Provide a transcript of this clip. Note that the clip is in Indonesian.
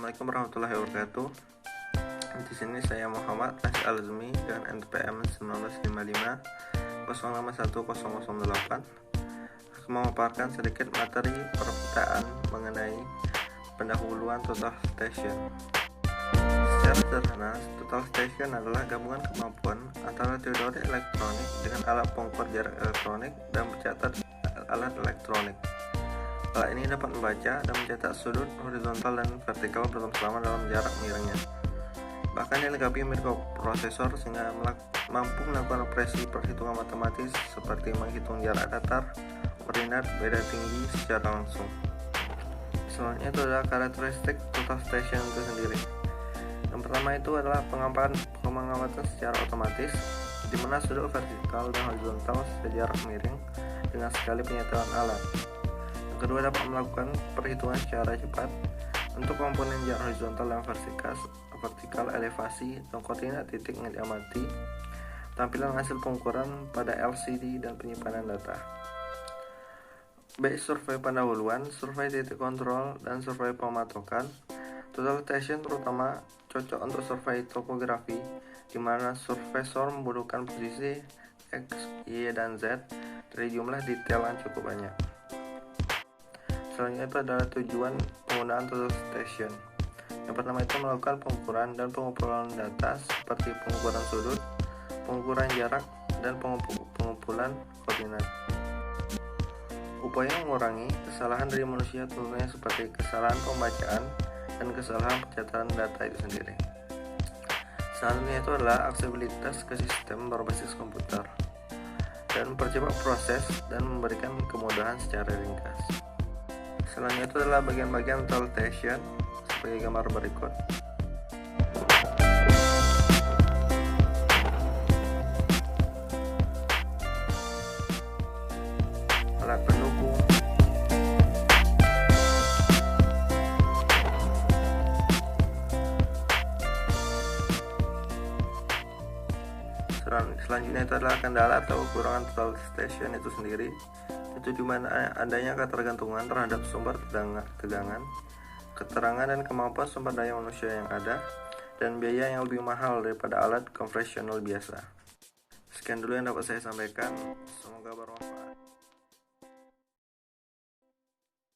Assalamualaikum warahmatullahi wabarakatuh. Di sini saya Muhammad Rashid Alzmi dengan NPM 1955 061 008 akan memaparkan sedikit materi perpetaan mengenai pendahuluan total station. Secara sederhana, total station adalah gabungan kemampuan antara teori elektronik dengan alat pengukur jarak elektronik dan pencatat alat elektronik. Alat ini dapat membaca dan mencetak sudut horizontal dan vertikal bersama-sama dalam jarak miringnya. Bahkan dilengkapi mikroprosesor sehingga mampu melakukan operasi perhitungan matematis seperti menghitung jarak datar, koordinat, beda tinggi secara langsung. Selanjutnya itu adalah karakteristik total station itu sendiri. Yang pertama itu adalah pengamatan secara otomatis, di mana sudut vertikal dan horizontal sejarak miring dengan sekali penyetelan alat. Kedua, dapat melakukan perhitungan secara cepat untuk komponen jarak horizontal dan vertikal, elevasi, dan koordinat titik yang diamati, tampilan hasil pengukuran pada LCD dan penyimpanan data. Baik survei pendahuluan, survei titik kontrol, dan survei pematokan, total station terutama cocok untuk survei topografi, di mana survesor membutuhkan posisi X, Y, dan Z dari jumlah detail yang cukup banyak. Selanjutnya itu adalah tujuan penggunaan total station. Yang pertama itu melakukan pengukuran dan pengumpulan data seperti pengukuran sudut, pengukuran jarak, dan pengumpulan koordinat. Upaya mengurangi kesalahan dari manusia tentunya seperti kesalahan pembacaan dan kesalahan pencatatan data itu sendiri. Selanjutnya itu adalah aksesibilitas ke sistem berbasis komputer dan mempercepat proses dan memberikan kemudahan secara ringkas. Selanjutnya itu adalah bagian-bagian total station sebagai gambar berikut. Alat pendukung, selanjutnya itu adalah kendala atau kekurangan total station itu sendiri, itu di mana adanya ketergantungan terhadap sumber tegangan, keterangan dan kemampuan sumber daya manusia yang ada, dan biaya yang lebih mahal daripada alat konvensional biasa. Sekian dulu yang dapat saya sampaikan, semoga bermanfaat.